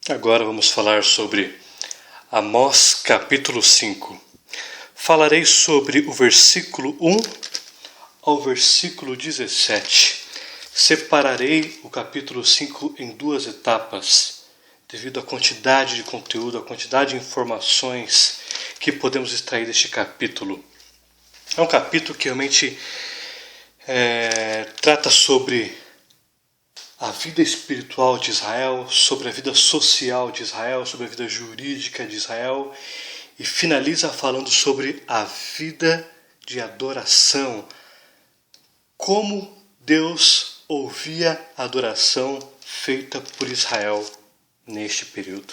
Agora vamos falar sobre Amós capítulo 5. Falarei sobre o versículo 1 ao versículo 17. Separarei o capítulo 5 em duas etapas, devido à quantidade de conteúdo, à quantidade de informações que podemos extrair deste capítulo. É um capítulo que realmente trata sobre a vida espiritual de Israel, sobre a vida social de Israel, sobre a vida jurídica de Israel e finaliza falando sobre a vida de adoração, como Deus ouvia a adoração feita por Israel neste período.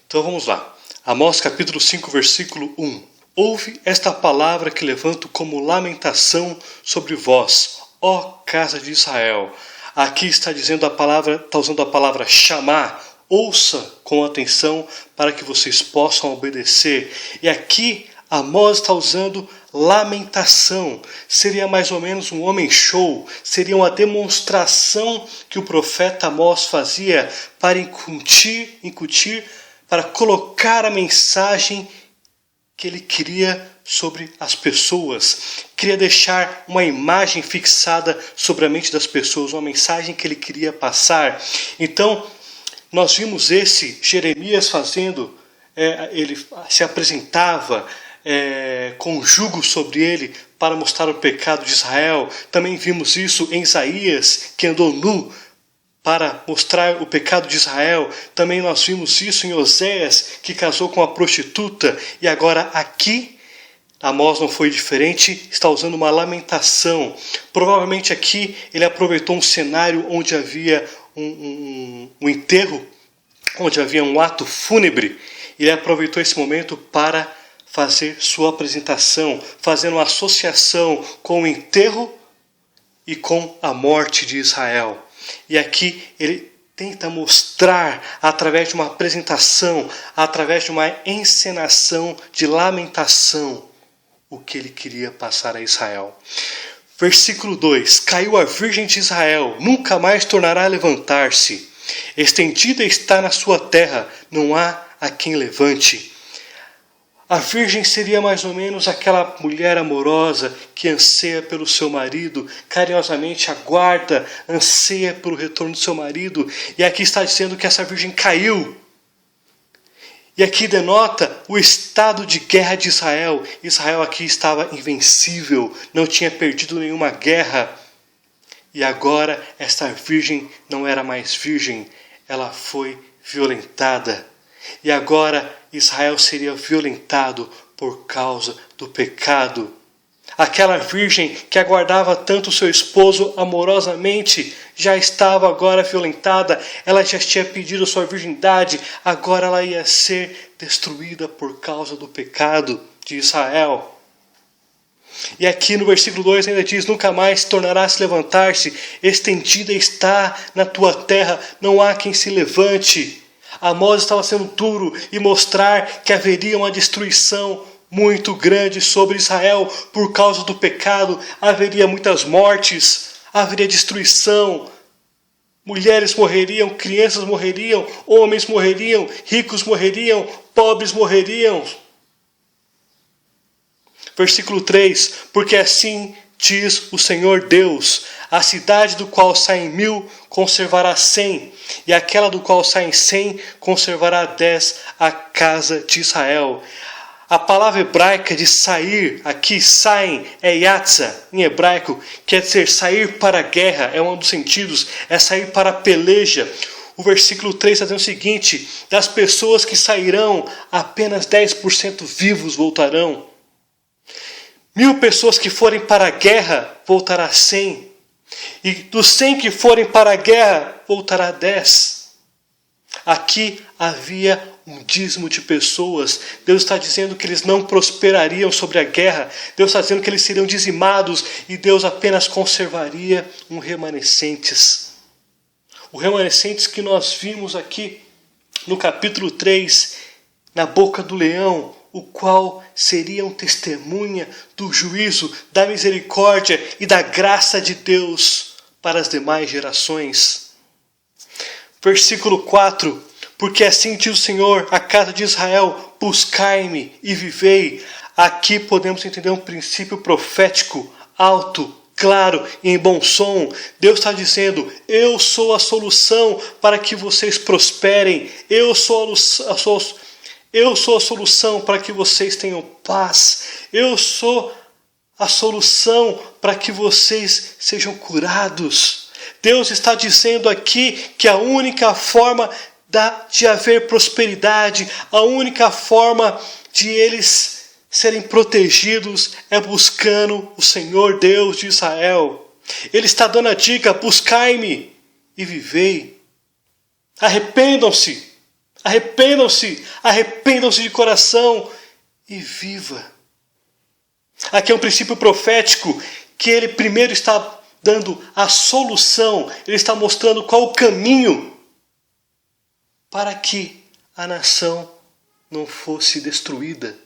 Então vamos lá. Amós capítulo 5, versículo 1. Ouve esta palavra que levanto como lamentação sobre vós, ó casa de Israel. Aqui está dizendo está usando a palavra chamar. Ouça com atenção para que vocês possam obedecer. E aqui Amós está usando lamentação. Seria mais ou menos um homem show. Seria uma demonstração que o profeta Amós fazia para incutir, para colocar a mensagem que ele queria sobre as pessoas. Queria deixar uma imagem fixada sobre a mente das pessoas, uma mensagem que ele queria passar. Então, nós vimos Jeremias fazendo, ele se apresentava com um jugo sobre ele para mostrar o pecado de Israel. Também vimos isso em Isaías, que andou nu para mostrar o pecado de Israel. Também nós vimos isso em Oséias, que casou com uma prostituta. E agora aqui, Amós não foi diferente, está usando uma lamentação. Provavelmente aqui ele aproveitou um cenário onde havia um enterro, onde havia um ato fúnebre. Ele aproveitou esse momento para fazer sua apresentação, fazendo uma associação com o enterro e com a morte de Israel. E aqui ele tenta mostrar, através de uma apresentação, através de uma encenação de lamentação, o que ele queria passar a Israel. Versículo 2. Caiu a virgem de Israel, nunca mais tornará a levantar-se. Estendida está na sua terra, não há a quem levante. A virgem seria mais ou menos aquela mulher amorosa que anseia pelo seu marido, carinhosamente aguarda, anseia pelo retorno do seu marido. E aqui está dizendo que essa virgem caiu. E aqui denota o estado de guerra de Israel. Israel aqui estava invencível, não tinha perdido nenhuma guerra. E agora esta virgem não era mais virgem, ela foi violentada. E agora Israel seria violentado por causa do pecado. Aquela virgem que aguardava tanto seu esposo amorosamente já estava agora violentada. Ela já tinha pedido sua virgindade, agora ela ia ser destruída por causa do pecado de Israel. E aqui no versículo 2 ainda diz: nunca mais tornará a se levantar-se, estendida está na tua terra, não há quem se levante. Amós estava sendo duro e mostrar que haveria uma destruição muito grande sobre Israel por causa do pecado. Haveria muitas mortes, haveria destruição. Mulheres morreriam, crianças morreriam, homens morreriam, ricos morreriam, pobres morreriam. Versículo 3. Porque assim diz o Senhor Deus: a cidade do qual saem 1000 conservará 100, e aquela do qual saem 100 conservará 10, a casa de Israel. A palavra hebraica de sair, aqui saem, é yatsa, em hebraico, quer dizer sair para a guerra, é um dos sentidos, é sair para a peleja. O versículo 3 está dizendo o seguinte: das pessoas que sairão, apenas 10% vivos voltarão. 1000 pessoas que forem para a guerra, voltará 100. E dos 100 que forem para a guerra, voltará 10. Aqui havia um dízimo de pessoas. Deus está dizendo que eles não prosperariam sobre a guerra. Deus está dizendo que eles seriam dizimados e Deus apenas conservaria um remanescentes. O remanescentes que nós vimos aqui no capítulo 3, na boca do leão, o qual seria um testemunha do juízo, da misericórdia e da graça de Deus para as demais gerações. Versículo 4. Porque assim diz o Senhor, a casa de Israel, buscai-me e vivei. Aqui podemos entender um princípio profético, alto, claro e em bom som. Deus está dizendo, eu sou a solução para que vocês prosperem. Eu sou a solução para que vocês tenham paz. Eu sou a solução para que vocês sejam curados. Deus está dizendo aqui que a única forma de haver prosperidade, a única forma de eles serem protegidos é buscando o Senhor Deus de Israel. Ele está dando a dica, buscai-me e vivei. Arrependam-se de coração e viva. Aqui é um princípio profético que ele primeiro está dando a solução, ele está mostrando qual o caminho para que a nação não fosse destruída,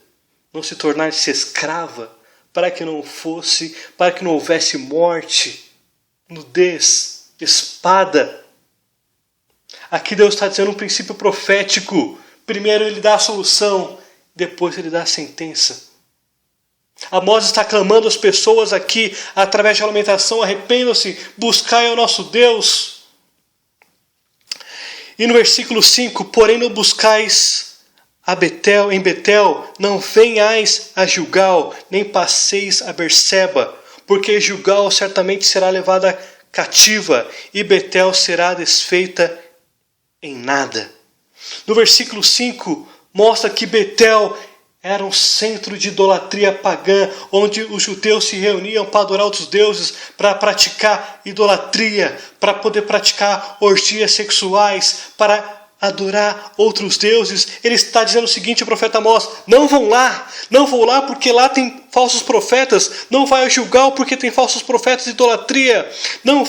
não se tornasse escrava, para que não houvesse morte, nudez, espada. Aqui Deus está dizendo um princípio profético. Primeiro ele dá a solução, depois ele dá a sentença. Amós está clamando às pessoas aqui, através de lamentação, arrependam-se, buscai ao nosso Deus. E no versículo 5, porém não buscais em Betel, não venhais a Gilgal, nem passeis a Berseba, porque Gilgal certamente será levada cativa, e Betel será desfeita em nada. No versículo 5, mostra que Betel era um centro de idolatria pagã, onde os judeus se reuniam para adorar outros deuses, para praticar idolatria, para poder praticar orgias sexuais, para adorar outros deuses. Ele está dizendo o seguinte, o profeta Amós, não vão lá porque lá tem falsos profetas, não vai a Gilgal porque tem falsos profetas de idolatria, não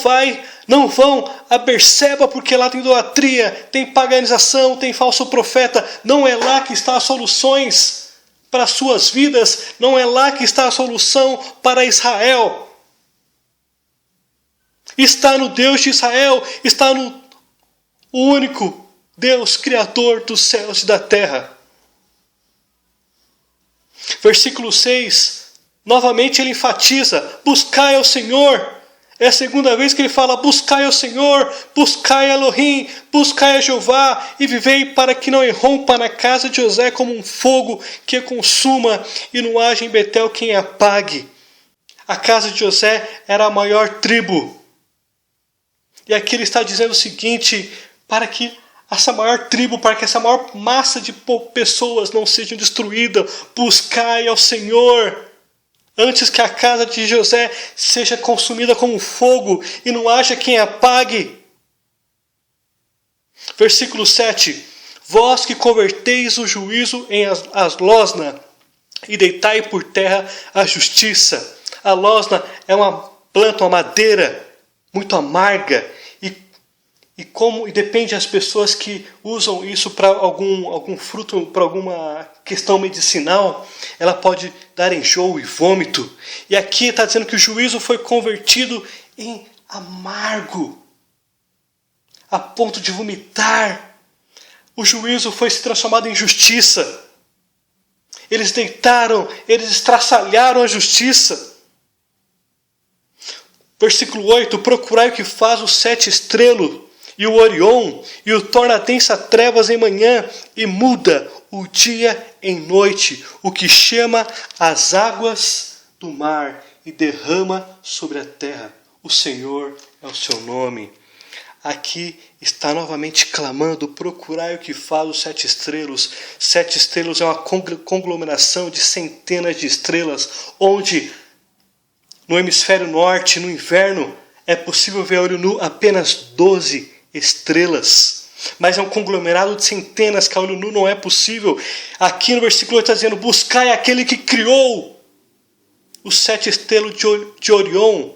vão a Berseba porque lá tem idolatria, tem paganização, tem falso profeta. Não é lá que está as soluções para as suas vidas, não é lá que está a solução para Israel. Está no Deus de Israel, está no único Deus, Criador dos céus e da terra. Versículo 6, novamente ele enfatiza, buscai ao Senhor. É a segunda vez que ele fala, buscai ao Senhor, buscai a Elohim, buscai a Jeová, e vivei para que não irrompa na casa de José como um fogo que a consuma, e não haja em Betel quem a apague. A casa de José era a maior tribo. E aqui ele está dizendo o seguinte, para que essa maior tribo, para que essa maior massa de pessoas não sejam destruídas, buscai ao Senhor, antes que a casa de José seja consumida como fogo e não haja quem apague. Versículo 7. Vós que converteis o juízo em aslosna e deitai por terra a justiça. A losna é uma planta, uma madeira muito amarga e depende das pessoas que usam isso para algum fruto, para alguma questão medicinal, ela pode dar enjoo e vômito. E aqui está dizendo que o juízo foi convertido em amargo, a ponto de vomitar. O juízo foi se transformado em justiça. Eles estraçalharam a justiça. Versículo 8, procurai o que faz os 7 estrelos, e o Orion, e o torna densa trevas em manhã, e muda o dia em noite, o que chama as águas do mar, e derrama sobre a terra. O Senhor é o seu nome. Aqui está novamente clamando, procurai o que faz os 7 estrelos. 7 estrelos é uma conglomeração de centenas de estrelas, onde no hemisfério norte, no inverno, é possível ver a olho nu apenas 12 estrelas, mas é um conglomerado de centenas que a olho nu não é possível. Aqui no versículo 8 está dizendo, buscai aquele que criou os 7 estrelas de Orion,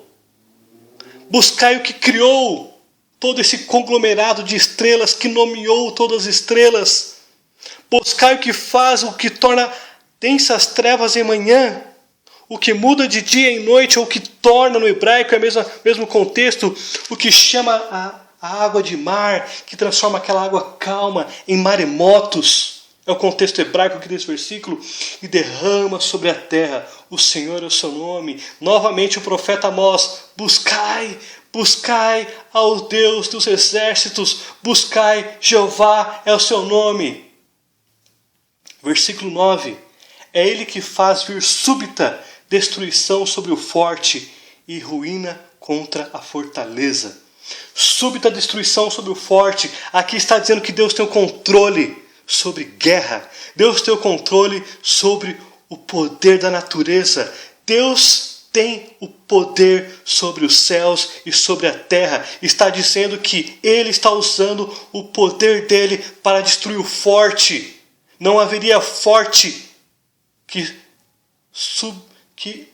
buscai o que criou todo esse conglomerado de estrelas, que nomeou todas as estrelas, buscai o que faz, o que torna densas trevas em manhã, o que muda de dia em noite, ou o que torna, no hebraico é o mesmo contexto, o que chama a água de mar, que transforma aquela água calma em maremotos. É o contexto hebraico aqui desse versículo. E derrama sobre a terra. O Senhor é o seu nome. Novamente o profeta Amós. Buscai, buscai ao Deus dos exércitos. Buscai, Jeová é o seu nome. Versículo 9. É ele que faz vir súbita destruição sobre o forte e ruína contra a fortaleza. Súbita destruição sobre o forte. Aqui está dizendo que Deus tem o controle sobre guerra. Deus tem o controle sobre o poder da natureza. Deus tem o poder sobre os céus e sobre a terra. Está dizendo que Ele está usando o poder dele para destruir o forte. Não haveria forte que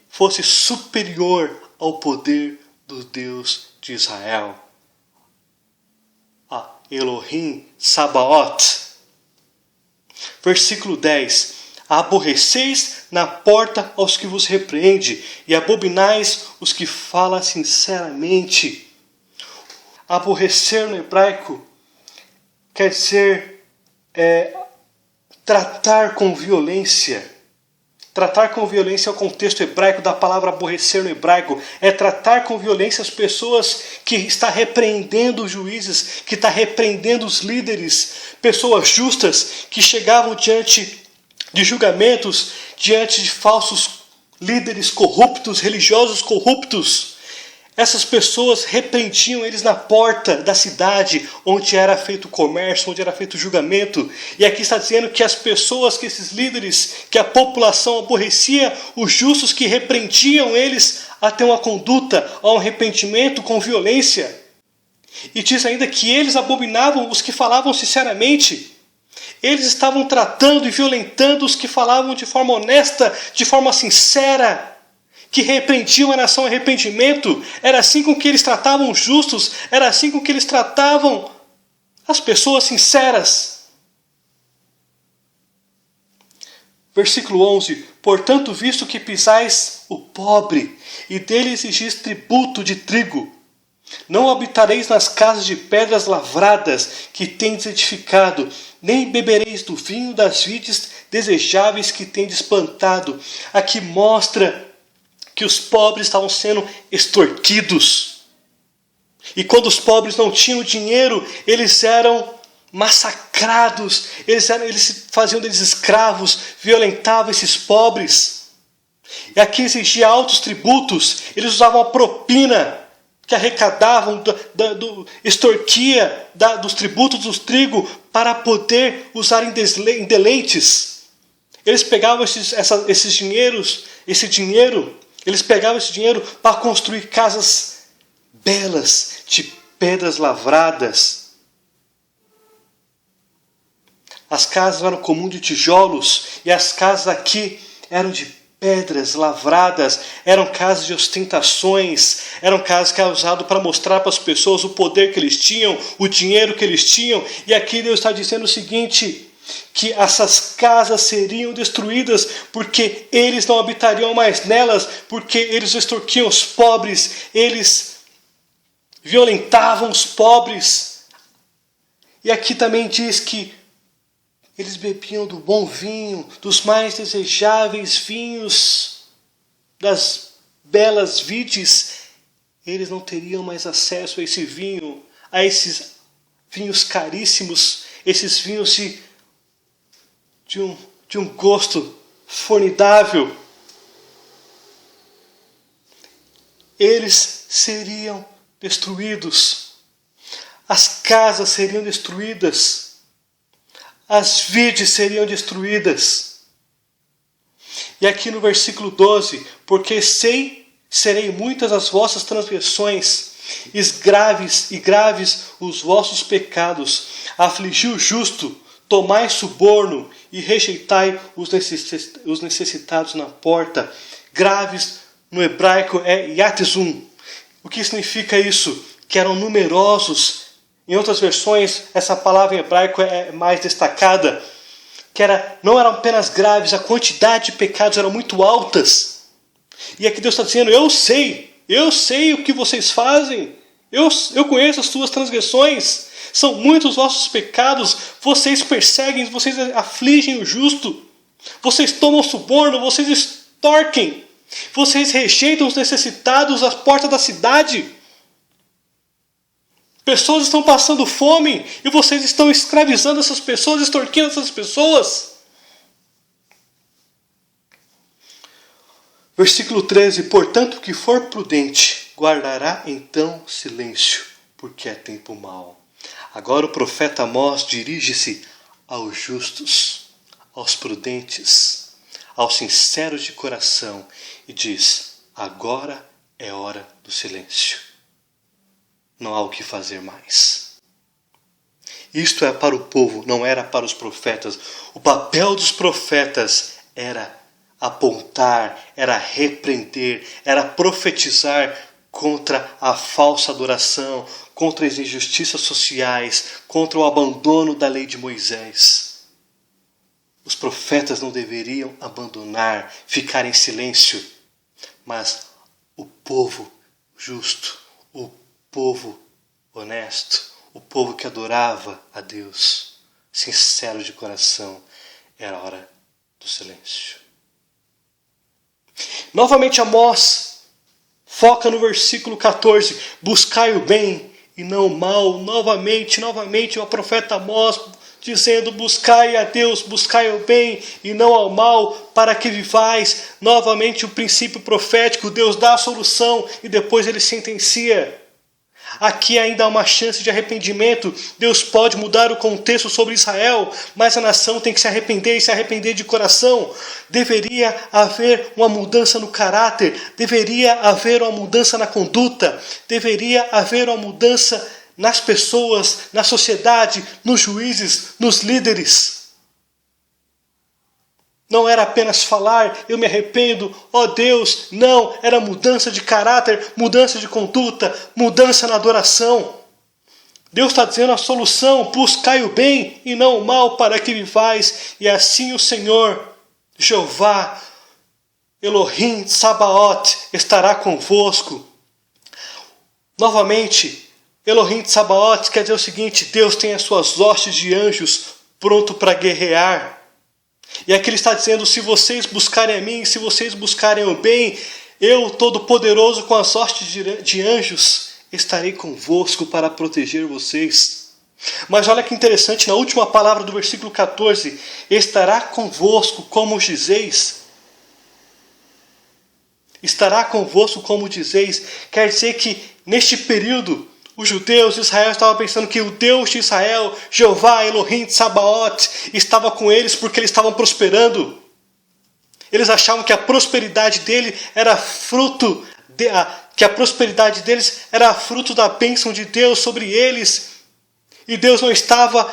fosse superior ao poder do Deus de Israel. Elohim Sabaoth. Versículo 10. Aborreceis na porta aos que vos repreende, e abominais os que falam sinceramente. Aborrecer no hebraico quer dizer tratar com violência. Tratar com violência é o contexto hebraico da palavra aborrecer no hebraico. É tratar com violência as pessoas que está repreendendo os juízes, que está repreendendo os líderes. Pessoas justas que chegavam diante de julgamentos, diante de falsos líderes corruptos, religiosos corruptos. Essas pessoas repreendiam eles na porta da cidade onde era feito o comércio, onde era feito o julgamento. E aqui está dizendo que as pessoas, que esses líderes, que a população aborrecia, os justos que repreendiam eles a ter uma conduta, a um arrependimento com violência. E diz ainda que eles abominavam os que falavam sinceramente. Eles estavam tratando e violentando os que falavam de forma honesta, de forma sincera, que repreendiam a nação em arrependimento. Era assim com que eles tratavam os justos, era assim com que eles tratavam as pessoas sinceras. Versículo 11. Portanto, visto que pisais o pobre e dele exigis tributo de trigo, não habitareis nas casas de pedras lavradas que tendes edificado, nem bebereis do vinho das vides desejáveis que tendes plantado. Aqui mostra que os pobres estavam sendo extorquidos. E quando os pobres não tinham dinheiro, eles eram massacrados, eles faziam deles escravos, violentavam esses pobres. E aqui exigia altos tributos, eles usavam a propina que arrecadavam, extorquia dos tributos do trigo para poder usar em deleites. Eles pegavam esse dinheiro, eles pegavam esse dinheiro para construir casas belas, de pedras lavradas. As casas eram comuns de tijolos, e as casas aqui eram de pedras lavradas, eram casas de ostentações, eram casas que eram usadas para mostrar para as pessoas o poder que eles tinham, o dinheiro que eles tinham. E aqui Deus está dizendo o seguinte, que essas casas seriam destruídas, porque eles não habitariam mais nelas, porque eles extorquiam os pobres, eles violentavam os pobres. E aqui também diz que eles bebiam do bom vinho, dos mais desejáveis vinhos, das belas vides. Eles não teriam mais acesso a esse vinho, a esses vinhos caríssimos, esses vinhos de um gosto formidável. Eles seriam destruídos. As casas seriam destruídas. As vides seriam destruídas. E aqui no versículo 12, porque serei muitas as vossas transgressões, e graves os vossos pecados, afligi o justo, tomai suborno, e rejeitai os necessitados na porta. Graves no hebraico é yatzum. O que significa isso? Que eram numerosos. Em outras versões, essa palavra em hebraico é mais destacada, que não eram apenas graves, a quantidade de pecados eram muito altas. E aqui Deus está dizendo, eu sei o que vocês fazem, Eu conheço as tuas transgressões, são muitos os vossos pecados, vocês perseguem, vocês afligem o justo, vocês tomam suborno, vocês extorquem, vocês rejeitam os necessitados às portas da cidade. Pessoas estão passando fome e vocês estão escravizando essas pessoas, extorquindo essas pessoas. Versículo 13: portanto, o que for prudente, guardará então silêncio, porque é tempo mau. Agora o profeta Amós dirige-se aos justos, aos prudentes, aos sinceros de coração e diz: agora é hora do silêncio. Não há o que fazer mais. Isto é para o povo, não era para os profetas. O papel dos profetas era apontar, era repreender, era profetizar contra a falsa adoração, contra as injustiças sociais, contra o abandono da lei de Moisés. Os profetas não deveriam abandonar, ficar em silêncio, mas o povo justo, o povo honesto, o povo que adorava a Deus, sincero de coração, era a hora do silêncio. Novamente Amós foca no versículo 14, buscai o bem e não o mal. Novamente o profeta Amós dizendo, buscai a Deus, buscai o bem e não ao mal, para que vivais. Novamente o princípio profético, Deus dá a solução e depois ele sentencia. Aqui ainda há uma chance de arrependimento. Deus pode mudar o contexto sobre Israel, mas a nação tem que se arrepender e se arrepender de coração. Deveria haver uma mudança no caráter, deveria haver uma mudança na conduta, deveria haver uma mudança nas pessoas, na sociedade, nos juízes, nos líderes. Não era apenas falar, eu me arrependo, ó Deus, não, era mudança de caráter, mudança de conduta, mudança na adoração. Deus está dizendo a solução, buscai o bem e não o mal para que vivais, e assim o Senhor, Jeová, Elohim, Sabaoth, estará convosco. Novamente, Elohim, Sabaoth quer dizer o seguinte, Deus tem as suas hostes de anjos pronto para guerrear. E aqui ele está dizendo, se vocês buscarem a mim, se vocês buscarem o bem, eu, Todo-Poderoso, com as hostes de anjos, estarei convosco para proteger vocês. Mas olha que interessante, na última palavra do versículo 14, estará convosco como dizeis. Estará convosco como dizeis, quer dizer que neste período, os judeus de Israel estavam pensando que o Deus de Israel, Jeová, Elohim, Sabaoth, estava com eles porque eles estavam prosperando. Eles achavam que a prosperidade dele era fruto da bênção de Deus sobre eles. E Deus não estava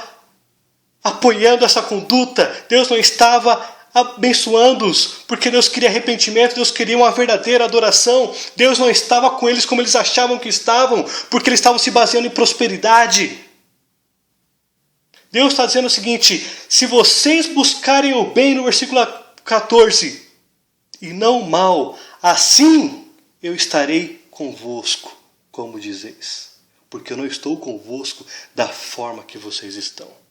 apoiando essa conduta, Deus não estava abençoando-os, porque Deus queria arrependimento, Deus queria uma verdadeira adoração. Deus não estava com eles como eles achavam que estavam, porque eles estavam se baseando em prosperidade. Deus está dizendo o seguinte, se vocês buscarem o bem no versículo 14, e não o mal, assim eu estarei convosco, como dizeis, porque eu não estou convosco da forma que vocês estão.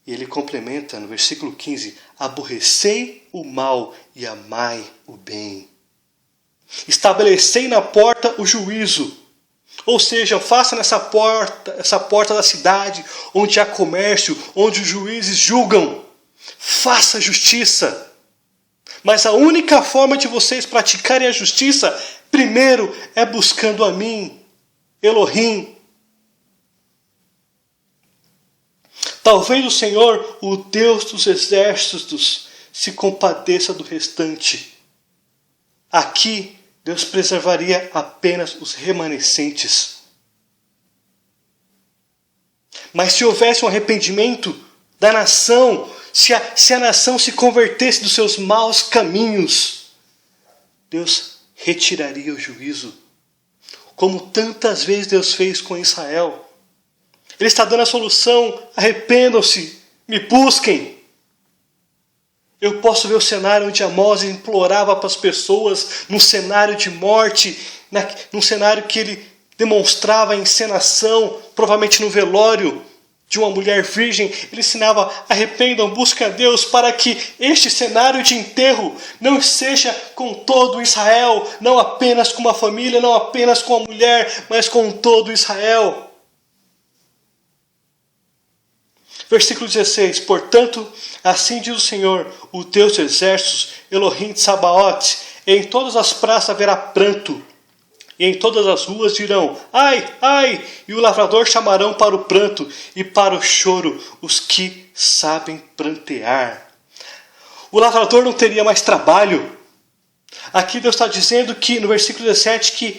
E ele complementa no versículo 15, aborrecei o mal e amai o bem. Estabelecei na porta o juízo. Ou seja, faça essa porta da cidade, onde há comércio, onde os juízes julgam. Faça justiça. Mas a única forma de vocês praticarem a justiça, primeiro, é buscando a mim, Elohim. Talvez o Senhor, o Deus dos exércitos, se compadeça do restante. Aqui, Deus preservaria apenas os remanescentes. Mas se houvesse um arrependimento da nação, se a nação se convertesse dos seus maus caminhos, Deus retiraria o juízo, como tantas vezes Deus fez com Israel. Ele está dando a solução, arrependam-se, me busquem. Eu posso ver o cenário onde Amós implorava para as pessoas, num cenário de morte, num cenário que ele demonstrava a encenação, provavelmente no velório de uma mulher virgem, ele ensinava: arrependam, busquem a Deus, para que este cenário de enterro não seja com todo Israel, não apenas com uma família, não apenas com a mulher, mas com todo Israel. Versículo 16: portanto, assim diz o Senhor, o Deus dos exércitos, Elohim de Sabaote, em todas as praças haverá pranto, e em todas as ruas dirão: ai, ai, e o lavrador chamarão para o pranto e para o choro os que sabem prantear. O lavrador não teria mais trabalho. Aqui Deus está dizendo que, no versículo 17, que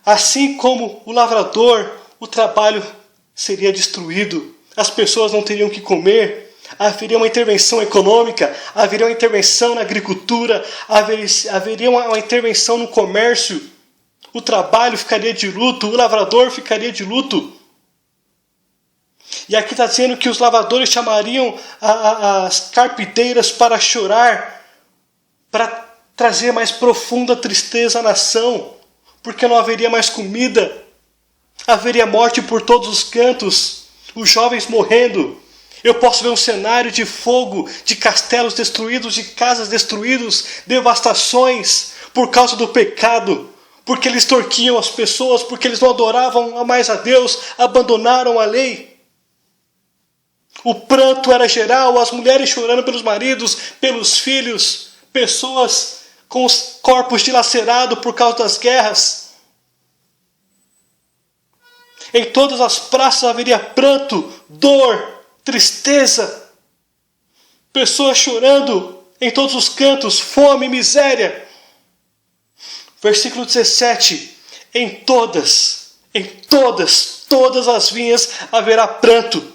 assim como o lavrador, o trabalho seria destruído. As pessoas não teriam que comer, haveria uma intervenção econômica, haveria uma intervenção na agricultura, haveria uma intervenção no comércio. O trabalho ficaria de luto, o lavrador ficaria de luto. E aqui está dizendo que os lavradores chamariam as carpideiras para chorar, para trazer mais profunda tristeza à nação, porque não haveria mais comida, haveria morte por todos os cantos. Os jovens morrendo. Eu posso ver um cenário de fogo, de castelos destruídos, de casas destruídas, devastações por causa do pecado, porque eles extorquiam as pessoas, porque eles não adoravam mais a Deus, abandonaram a lei. O pranto era geral, as mulheres chorando pelos maridos, pelos filhos, pessoas com os corpos dilacerados por causa das guerras. Em todas as praças haveria pranto, dor, tristeza. Pessoas chorando em todos os cantos, fome, miséria. Versículo 17. Em todas as vinhas haverá pranto,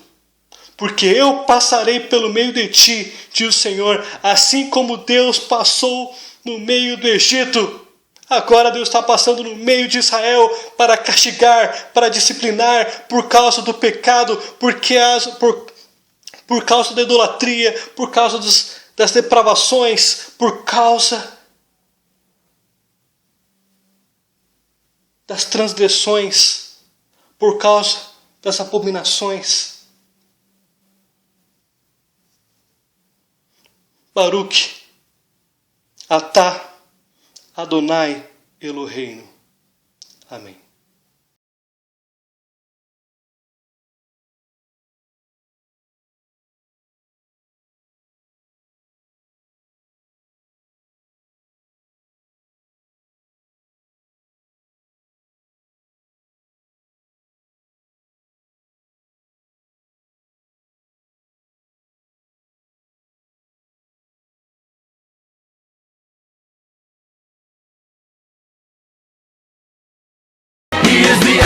porque eu passarei pelo meio de ti, diz o Senhor, assim como Deus passou no meio do Egito. Agora Deus está passando no meio de Israel para castigar, para disciplinar por causa do pecado, por causa da idolatria, por causa das depravações, por causa das transgressões, por causa das abominações. Baruch, Atá, Adonai Eloheinu. Amém. He is the